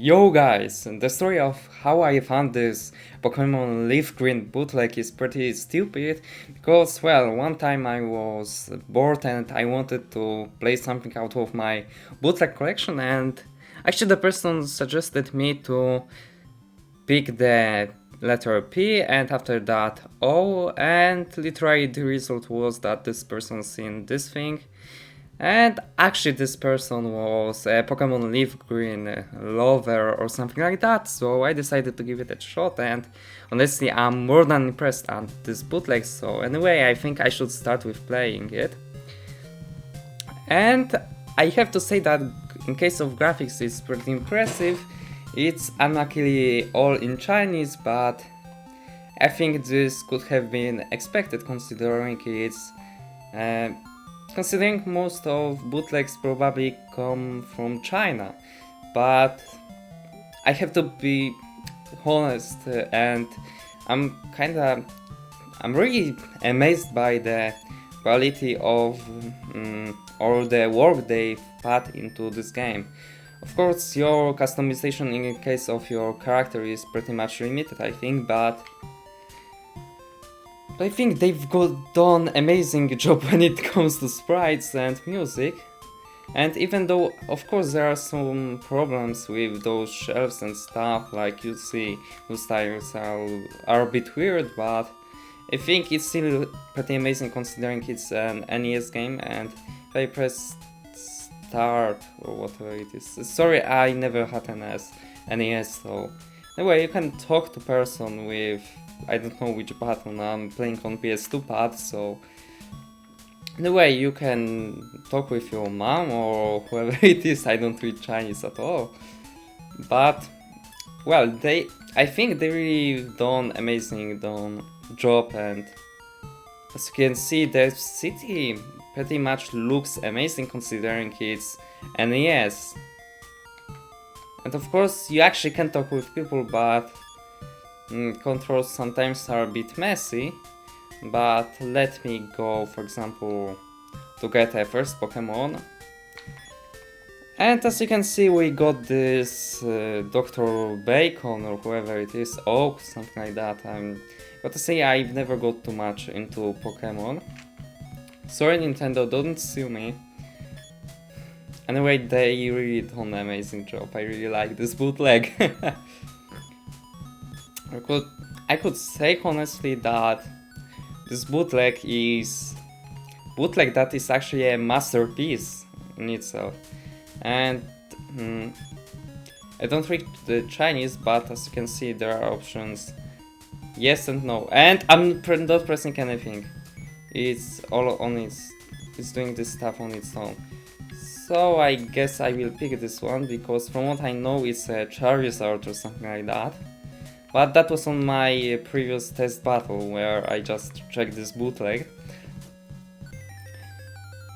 Yo guys, the story of how I found this Pokemon Leaf Green bootleg is pretty stupid because, well, one time I was bored and I wanted to play something out of my bootleg collection, and actually the person suggested me to pick the letter P and after that O, and literally the result was that this person seen this thing. And actually, this person was a Pokemon Leaf Green lover or something like that, so I decided to give it a shot, and honestly, I'm more than impressed at this bootleg, so anyway, I think I should start with playing it. And I have to say that in case of graphics, it's pretty impressive. It's unluckily all in Chinese, but I think this could have been expected considering it's considering most of bootlegs probably come from China, but I have to be honest, and I'm really amazed by the quality of or the work they put into this game. Of course, your customization in case of your character is pretty much limited, I think, but I think they've done amazing job when it comes to sprites and music. And even though, of course, there are some problems with those shelves and stuff, like you see, those tires are a bit weird, but I think it's still pretty amazing considering it's an NES game, and if I press start or whatever it is. Sorry, I never had an NES, so anyway, you can talk to person with, I don't know which button. I'm playing on PS2 pad, so in a way you can talk with your mom or whoever it is. I don't read Chinese at all, but well, I think they really done amazing job, and as you can see, the city pretty much looks amazing considering it's NES. And of course, you actually can talk with people, but controls sometimes are a bit messy, but let me go, for example, to get a first Pokemon. And as you can see, we got this Dr. Bacon or whoever it is, Oak, something like that. I'm got to say, I've never got too much into Pokemon. Sorry Nintendo, don't sue me. Anyway, they really done an amazing job. I really like this bootleg. I could say honestly that this bootleg that is actually a masterpiece in itself. And I don't read the Chinese, but as you can see, there are options yes and no. And I'm not pressing anything. It's all on it's doing this stuff on its own. So I guess I will pick this one because from what I know, it's a Charizard or something like that. But that was on my previous test battle where I just checked this bootleg.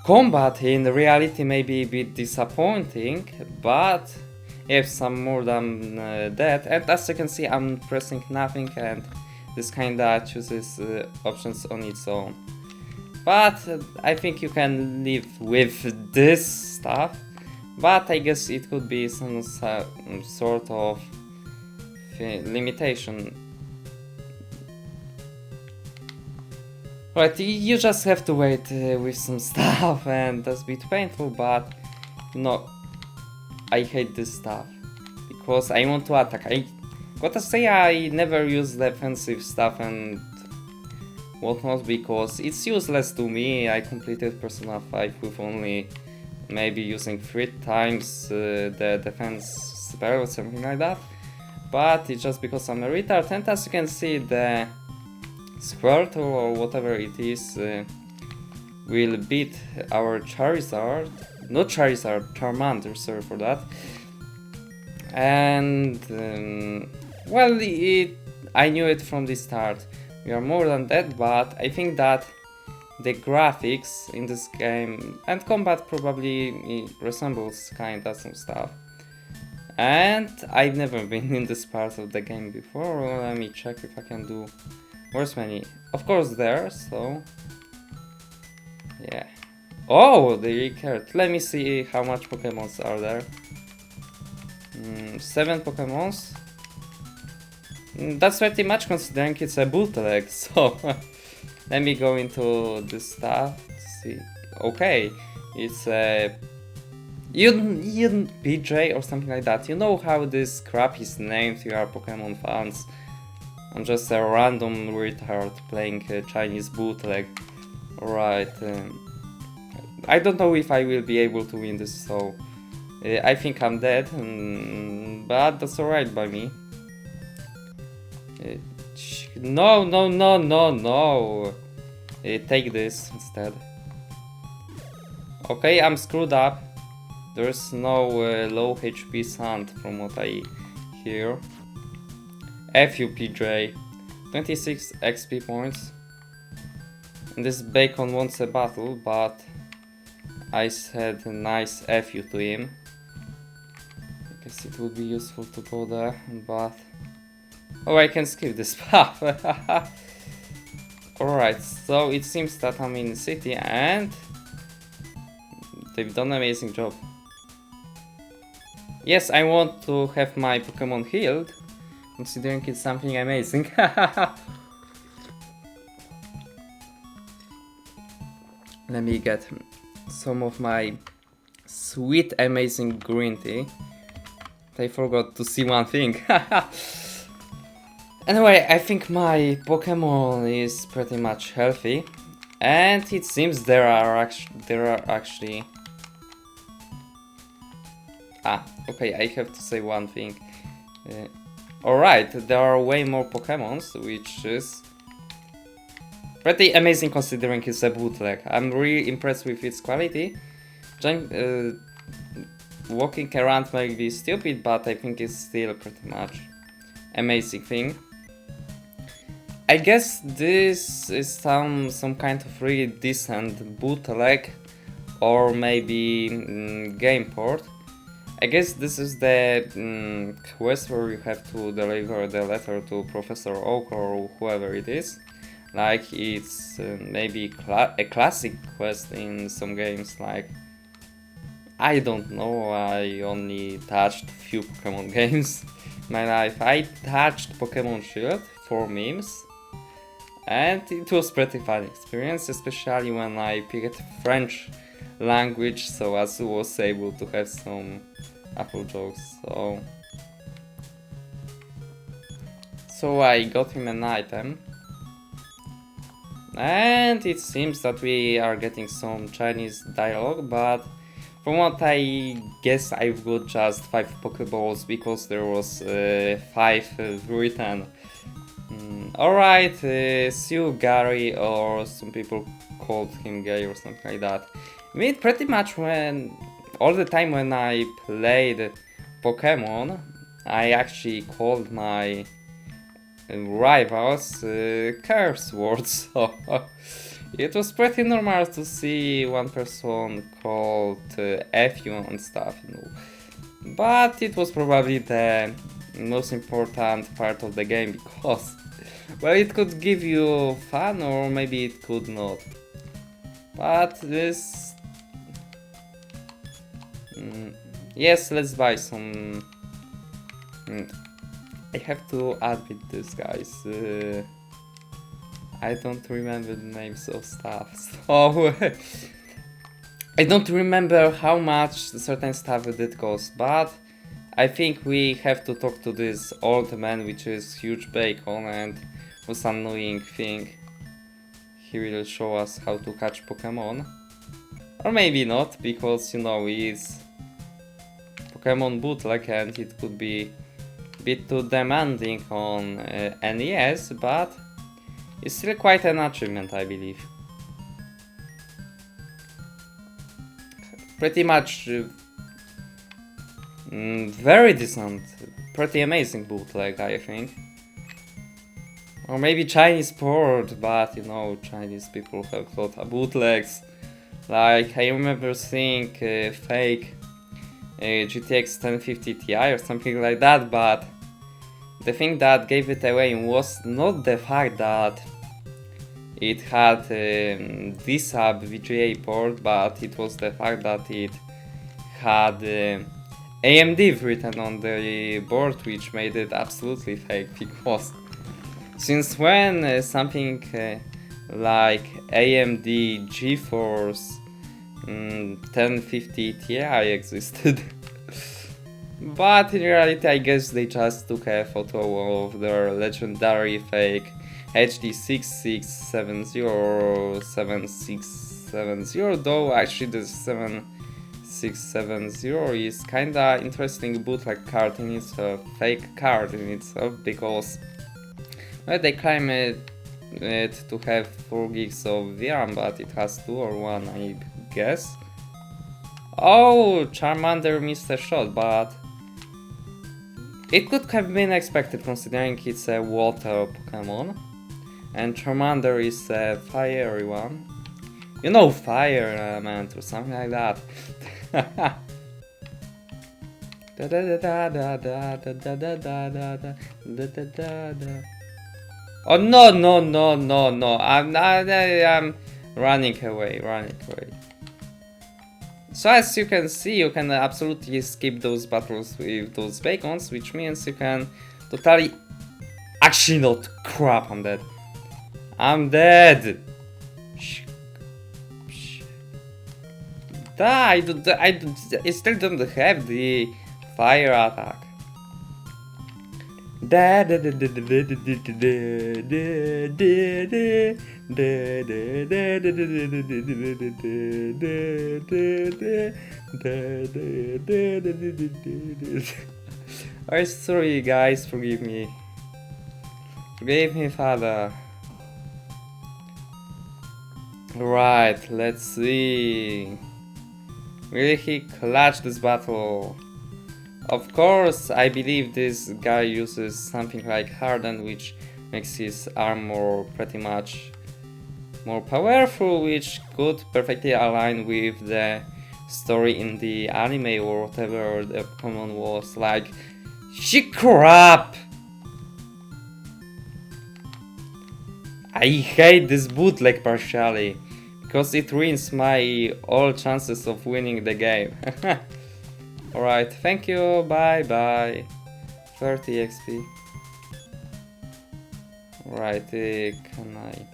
Combat in reality may be a bit disappointing, but if some more than that, and as you can see, I'm pressing nothing, and this kinda chooses options on its own. But I think you can live with this stuff, but I guess it could be some sort of limitation. Right, you just have to wait with some stuff, and that's a bit painful, but no, I hate this stuff because I want to attack. I gotta say, I never use defensive stuff and whatnot because it's useless to me. I completed Persona 5 with only maybe using 3 times the defense spell or something like that. But it's just because I'm a retard, and as you can see, the Squirtle or whatever it is will beat our Charizard, not Charizard, Charmander, sorry for that. And well, I knew it from the start. We are more than that, but I think that the graphics in this game and combat probably resembles kinda some stuff. And I've never been in this part of the game before. Well, let me check if I can do where's many. Of course there, so yeah. Oh, they really cared. Let me see how much Pokemons are there. 7 Pokemons. That's pretty much considering it's a bootleg, so let me go into this stuff to see. Okay, it's a PJ or something like that. You know how this crap is named, you are Pokemon fans. I'm just a random retard playing a Chinese bootleg. Right, I don't know if I will be able to win this, so I think I'm dead, but that's alright by me. No, no, no, no, no! Take this instead. Okay, I'm screwed up. There's no low HP sound from what I hear. FU PJ. 26 XP points. And this bacon wants a battle, but I said a nice FU to him. I guess it would be useful to go there, but... Oh, I can skip this path. Alright, so it seems that I'm in the city and... they've done an amazing job. Yes, I want to have my Pokemon healed, considering it's something amazing. Let me get some of my sweet, amazing green tea. I forgot to see one thing. Anyway, I think my Pokemon is pretty much healthy, and it seems there are actually. Okay, I have to say one thing. Alright, there are way more Pokemons, which is pretty amazing considering it's a bootleg. I'm really impressed with its quality. Walking around might be stupid, but I think it's still pretty much amazing thing. I guess this is some kind of really decent bootleg or maybe game port. I guess this is the quest where you have to deliver the letter to Professor Oak or whoever it is. Like it's maybe a classic quest in some games, like I don't know, I only touched few Pokemon games in my life. I touched Pokemon Shield for memes, and it was pretty fun experience, especially when I picked French language, so as I was able to have some Apple jokes. So I got him an item, and it seems that we are getting some Chinese dialogue, but from what I guess I've got just 5 Pokeballs because there was 5 written. Alright, see you Gary, or some people called him Gay or something like that. I mean, pretty much all the time when I played Pokemon, I actually called my rivals curse words, so it was pretty normal to see one person called FU and stuff, you know. But it was probably the most important part of the game because, well, it could give you fun or maybe it could not. But this... yes, let's buy some... I have to admit this, guys. I don't remember the names of stuff, so... I don't remember how much certain stuff did cost, but I think we have to talk to this old man, which is huge bacon and was annoying thing. He will show us how to catch Pokemon. Or maybe not, because, you know, it's Pokemon bootleg and it could be a bit too demanding on NES, but it's still quite an achievement, I believe. Pretty much very decent, pretty amazing bootleg, I think. Or maybe Chinese port, but you know, Chinese people have got bootlegs. Like, I remember seeing fake GTX 1050 Ti or something like that, but the thing that gave it away was not the fact that it had D-sub VGA port, but it was the fact that it had AMD written on the board, which made it absolutely fake, because since when something like AMD GeForce 1050 Ti existed? But in reality, I guess they just took a photo of their legendary fake HD 6670 or 7670, though actually the 7670 is kinda interesting bootleg card in itself, fake card in itself, because well, they claim it to have 4 gigs of VRAM, but it has 2 or 1, I guess. Oh, Charmander missed a shot, but it could have been expected considering it's a water Pokemon. And Charmander is a fiery one. You know, fire element or something like that. Oh no no no no no! I'm running away. So as you can see, you can absolutely skip those battles with those bacons, which means you can totally... Actually not, crap, I'm dead. I'm dead! I still don't have the fire attack. I'm sorry guys, forgive me. Forgive me, father. Right, let's see. Will he clutch this battle? Of course, I believe this guy uses something like Harden, which makes his armor pretty much more powerful, which could perfectly align with the story in the anime or whatever the Pokemon was like. Shit, crap! I hate this bootleg partially, because it ruins my all chances of winning the game. Alright, thank you, bye bye. 30 XP. Right, can I...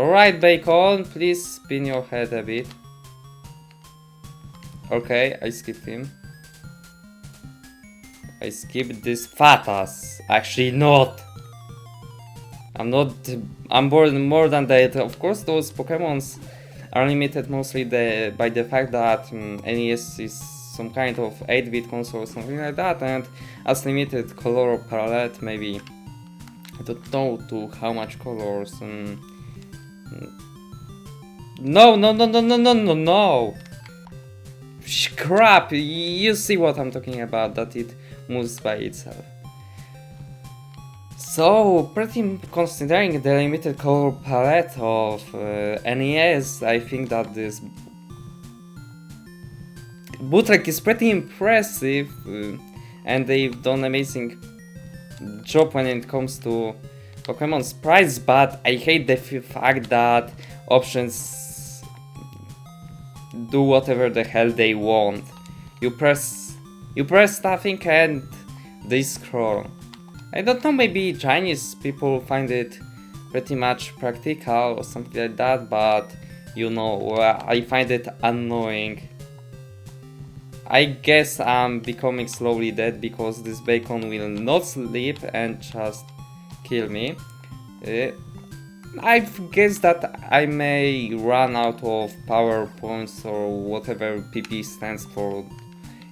Alright, Bacon, please spin your head a bit. Okay, I skipped him. I skipped this fat ass. Actually not. I'm bored more than that. Of course, those Pokemons are limited mostly by the fact that NES is some kind of 8-bit console or something like that, and as limited color palette, maybe I don't know to how much colors. No! Crap! You see what I'm talking about? That it moves by itself. So, pretty considering the limited color palette of NES, I think that this bootleg is pretty impressive, and they've done amazing job when it comes to Pokemon sprites, but I hate the fact that options do whatever the hell they want. You press something and they scroll. I don't know, maybe Chinese people find it pretty much practical or something like that, but you know, I find it annoying. I guess I'm becoming slowly dead because this bacon will not sleep and just kill me. I guess that I may run out of power points or whatever PP stands for.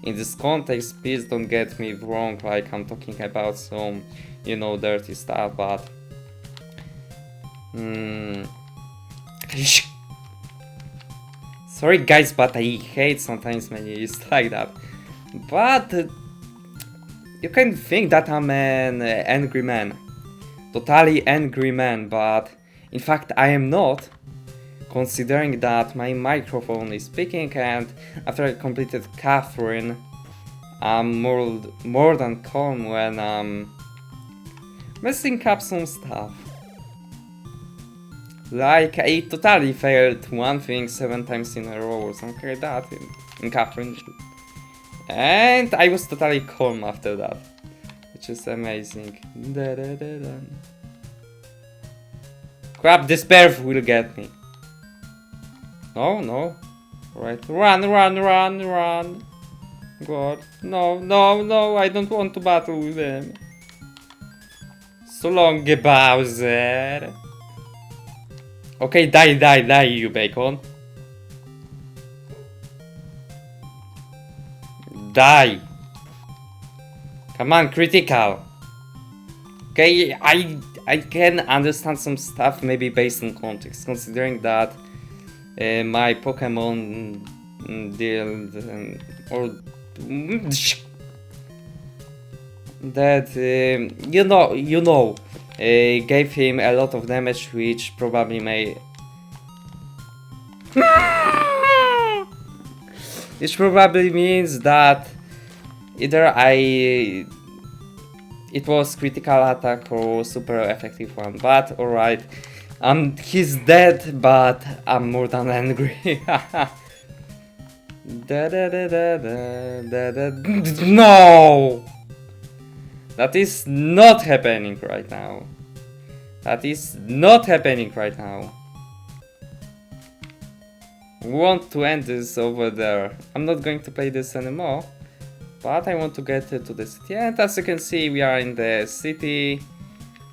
In this context, please don't get me wrong, like I'm talking about some, you know, dirty stuff, but... Sorry guys, but I hate sometimes menus like that. But... you can think that I'm an angry man. Totally angry man, but... in fact, I am not. Considering that my microphone is speaking, and after I completed Catherine, I'm more than calm when I'm messing up some stuff. Like, I totally failed one thing 7 times in a row or something like that in Catherine. And I was totally calm after that, which is amazing. Crap, this bear will get me. No, no. Right, run, run, run, run. God, no, no, no, I don't want to battle with them. So long, Bowser. Okay, die, die, die, you bacon. Die. Come on, critical. Okay, I can understand some stuff maybe based on context, considering that my Pokemon deal or that you know gave him a lot of damage, which probably may which probably means that either it was critical attack or super effective one, but alright. He's dead, but I'm more than angry. No! That is not happening right now. That is not happening right now. I want to end this over there. I'm not going to play this anymore, but I want to get to the city. And as you can see, we are in the city.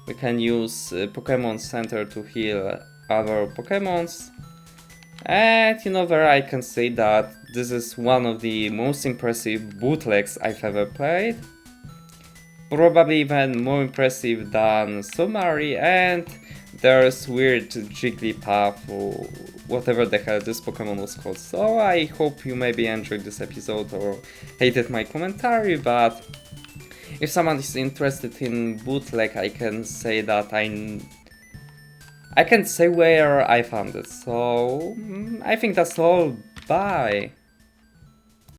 We can use Pokemon Center to heal other Pokemons. And you know where I can say that this is one of the most impressive bootlegs I've ever played. Probably even more impressive than Summary, and there's weird Jigglypuff or whatever the hell this Pokemon was called. So I hope you maybe enjoyed this episode or hated my commentary, but if someone is interested in bootleg, I can say that I can say where I found it. So I think that's all. Bye.